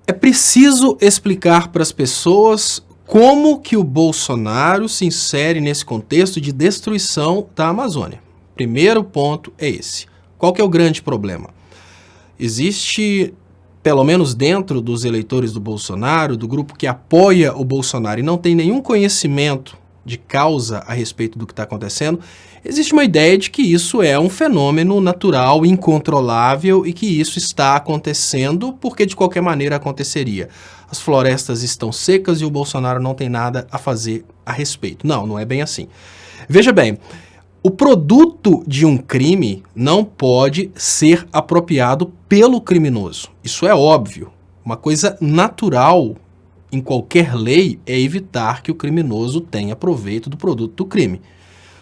É preciso explicar para as pessoas como que o Bolsonaro se insere nesse contexto de destruição da Amazônia. Primeiro ponto é esse. Qual que é o grande problema? Existe, pelo menos dentro dos eleitores do Bolsonaro, do grupo que apoia o Bolsonaro e não tem nenhum conhecimento de causa a respeito do que está acontecendo, existe uma ideia de que isso é um fenômeno natural, incontrolável e que isso está acontecendo porque de qualquer maneira aconteceria. As florestas estão secas e o Bolsonaro não tem nada a fazer a respeito. Não, não é bem assim. Veja bem, o produto de um crime não pode ser apropriado pelo criminoso. Isso é óbvio. Uma coisa natural em qualquer lei é evitar que o criminoso tenha proveito do produto do crime.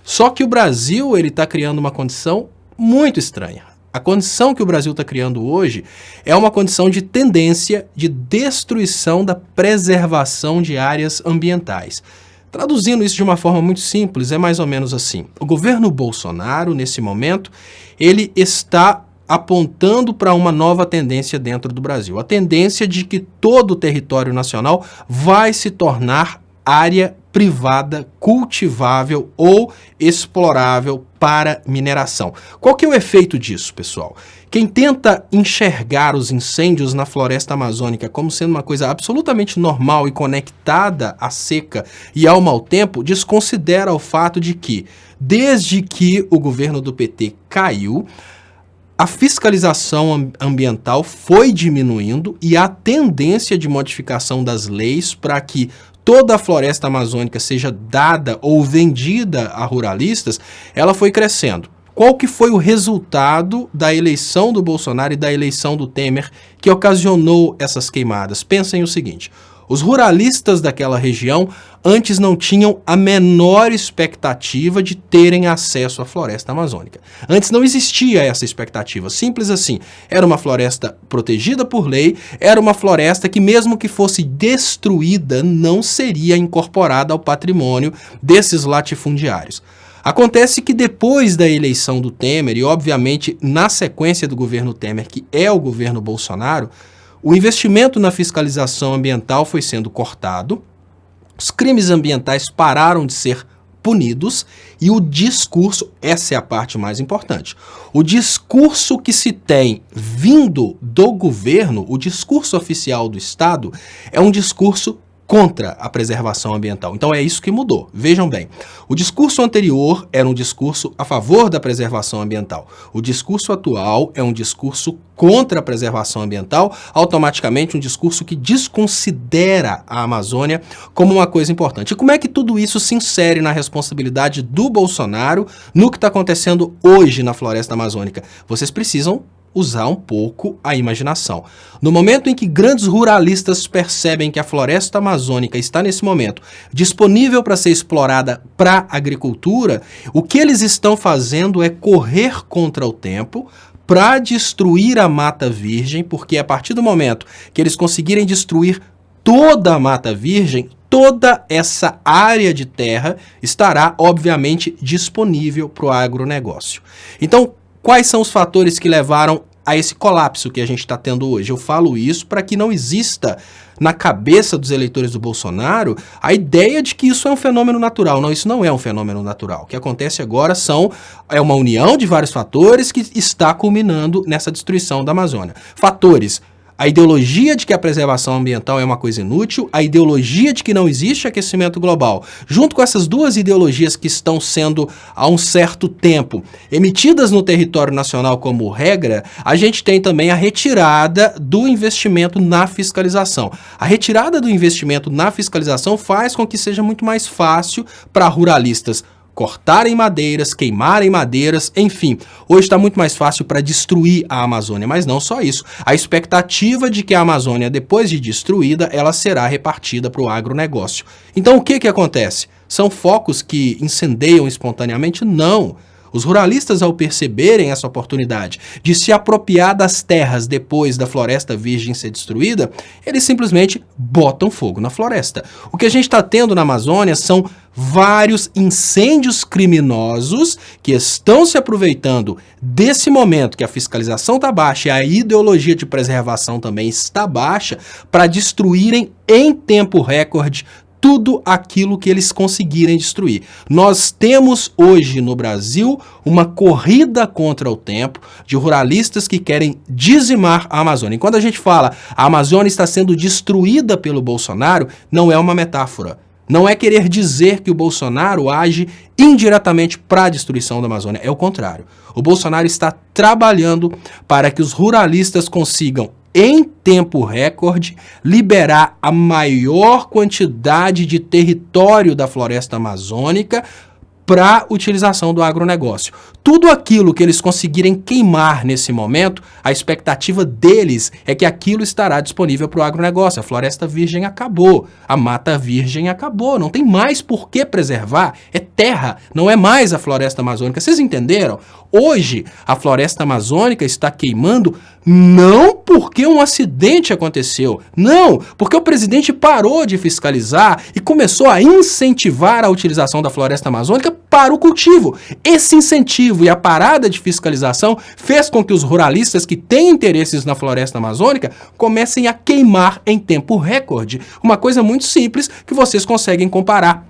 Só que o Brasil está criando uma condição muito estranha. A condição que o Brasil está criando hoje é uma condição de tendência de destruição da preservação de áreas ambientais. Traduzindo isso de uma forma muito simples, é mais ou menos assim. O governo Bolsonaro, nesse momento, ele está apontando para uma nova tendência dentro do Brasil. A tendência de que todo o território nacional vai se tornar área privada, cultivável ou explorável para mineração. Qual que é o efeito disso, pessoal? Quem tenta enxergar os incêndios na floresta amazônica como sendo uma coisa absolutamente normal e conectada à seca e ao mau tempo, desconsidera o fato de que, desde que o governo do PT caiu, a fiscalização ambiental foi diminuindo e a tendência de modificação das leis para que toda a floresta amazônica seja dada ou vendida a ruralistas, ela foi crescendo. Qual que foi o resultado da eleição do Bolsonaro e da eleição do Temer que ocasionou essas queimadas? Pensem o seguinte: os ruralistas daquela região antes não tinham a menor expectativa de terem acesso à floresta amazônica. Antes não existia essa expectativa, simples assim. Era uma floresta protegida por lei, era uma floresta que mesmo que fosse destruída, não seria incorporada ao patrimônio desses latifundiários. Acontece que depois da eleição do Temer, e obviamente na sequência do governo Temer, que é o governo Bolsonaro, o investimento na fiscalização ambiental foi sendo cortado, os crimes ambientais pararam de ser punidos e o discurso, essa é a parte mais importante, o discurso que se tem vindo do governo, o discurso oficial do Estado, é um discurso contra a preservação ambiental. Então é isso que mudou. Vejam bem, o discurso anterior era um discurso a favor da preservação ambiental. O discurso atual é um discurso contra a preservação ambiental, automaticamente um discurso que desconsidera a Amazônia como uma coisa importante. E como é que tudo isso se insere na responsabilidade do Bolsonaro no que está acontecendo hoje na floresta amazônica? Vocês precisam usar um pouco a imaginação. No momento em que grandes ruralistas percebem que a floresta amazônica está nesse momento disponível para ser explorada para agricultura, o que eles estão fazendo é correr contra o tempo para destruir a mata virgem, porque a partir do momento que eles conseguirem destruir toda a mata virgem, toda essa área de terra estará, obviamente, disponível para o agronegócio. Então, quais são os fatores que levaram a esse colapso que a gente está tendo hoje? Eu falo isso para que não exista na cabeça dos eleitores do Bolsonaro a ideia de que isso é um fenômeno natural. Não, isso não é um fenômeno natural. O que acontece agora é uma união de vários fatores que está culminando nessa destruição da Amazônia. Fatores: a ideologia de que a preservação ambiental é uma coisa inútil, a ideologia de que não existe aquecimento global. Junto com essas duas ideologias que estão sendo, há um certo tempo, emitidas no território nacional como regra, a gente tem também a retirada do investimento na fiscalização. A retirada do investimento na fiscalização faz com que seja muito mais fácil para ruralistas cortarem madeiras, queimarem madeiras, enfim. Hoje está muito mais fácil para destruir a Amazônia, mas não só isso. A expectativa de que a Amazônia, depois de destruída, ela será repartida para o agronegócio. Então o que acontece? São focos que incendeiam espontaneamente? Não. Os ruralistas, ao perceberem essa oportunidade de se apropriar das terras depois da floresta virgem ser destruída, eles simplesmente botam fogo na floresta. O que a gente está tendo na Amazônia são vários incêndios criminosos que estão se aproveitando desse momento que a fiscalização está baixa e a ideologia de preservação também está baixa para destruírem em tempo recorde tudo aquilo que eles conseguirem destruir. Nós temos hoje no Brasil uma corrida contra o tempo de ruralistas que querem dizimar a Amazônia. E quando a gente fala a Amazônia está sendo destruída pelo Bolsonaro, não é uma metáfora. Não é querer dizer que o Bolsonaro age indiretamente para a destruição da Amazônia. É o contrário. O Bolsonaro está trabalhando para que os ruralistas consigam, em tempo recorde, liberar a maior quantidade de território da floresta amazônica para utilização do agronegócio. Tudo aquilo que eles conseguirem queimar nesse momento, a expectativa deles é que aquilo estará disponível para o agronegócio. A floresta virgem acabou, a mata virgem acabou, não tem mais por que preservar, é terra, não é mais a floresta amazônica. Vocês entenderam? Hoje, a floresta amazônica está queimando não porque um acidente aconteceu, não, porque o presidente parou de fiscalizar e começou a incentivar a utilização da floresta amazônica para o cultivo. Esse incentivo e a parada de fiscalização fez com que os ruralistas que têm interesses na floresta amazônica comecem a queimar em tempo recorde. Uma coisa muito simples que vocês conseguem comparar.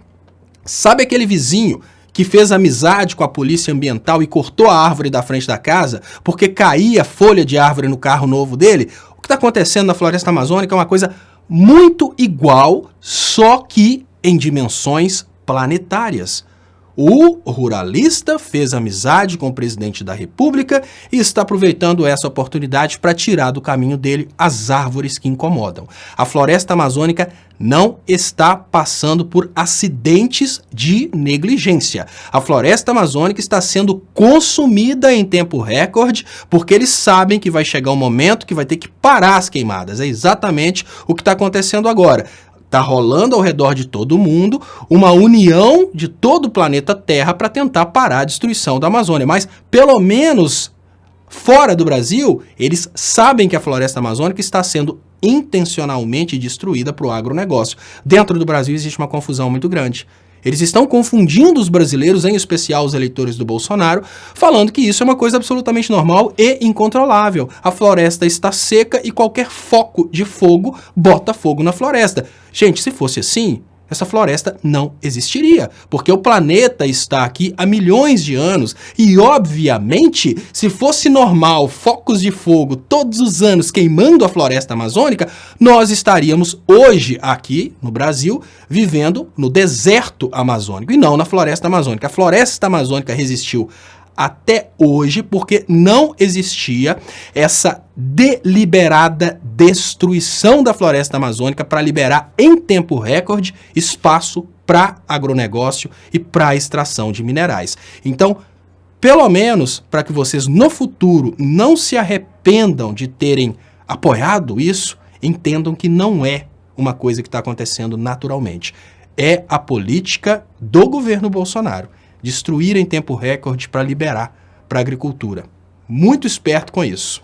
Sabe aquele vizinho que fez amizade com a polícia ambiental e cortou a árvore da frente da casa porque caía folha de árvore no carro novo dele? O que está acontecendo na floresta amazônica é uma coisa muito igual, só que em dimensões planetárias. O ruralista fez amizade com o presidente da República e está aproveitando essa oportunidade para tirar do caminho dele as árvores que incomodam. A floresta amazônica não está passando por acidentes de negligência. A floresta amazônica está sendo consumida em tempo recorde porque eles sabem que vai chegar um momento que vai ter que parar as queimadas. É exatamente o que está acontecendo agora. Está rolando ao redor de todo mundo uma união de todo o planeta Terra para tentar parar a destruição da Amazônia. Mas, pelo menos, fora do Brasil, eles sabem que a floresta amazônica está sendo intencionalmente destruída para o agronegócio. Dentro do Brasil existe uma confusão muito grande. Eles estão confundindo os brasileiros, em especial os eleitores do Bolsonaro, falando que isso é uma coisa absolutamente normal e incontrolável. A floresta está seca e qualquer foco de fogo bota fogo na floresta. Gente, se fosse assim, essa floresta não existiria, porque o planeta está aqui há milhões de anos e, obviamente, se fosse normal focos de fogo todos os anos queimando a floresta amazônica, nós estaríamos hoje aqui no Brasil vivendo no deserto amazônico e não na floresta amazônica. A floresta amazônica resistiu até hoje porque não existia essa deliberada destruição da floresta amazônica para liberar em tempo recorde espaço para agronegócio e para extração de minerais. Então, pelo menos para que vocês no futuro não se arrependam de terem apoiado isso, entendam que não é uma coisa que está acontecendo naturalmente. É a política do governo Bolsonaro. Destruir em tempo recorde para liberar para a agricultura. Muito esperto com isso.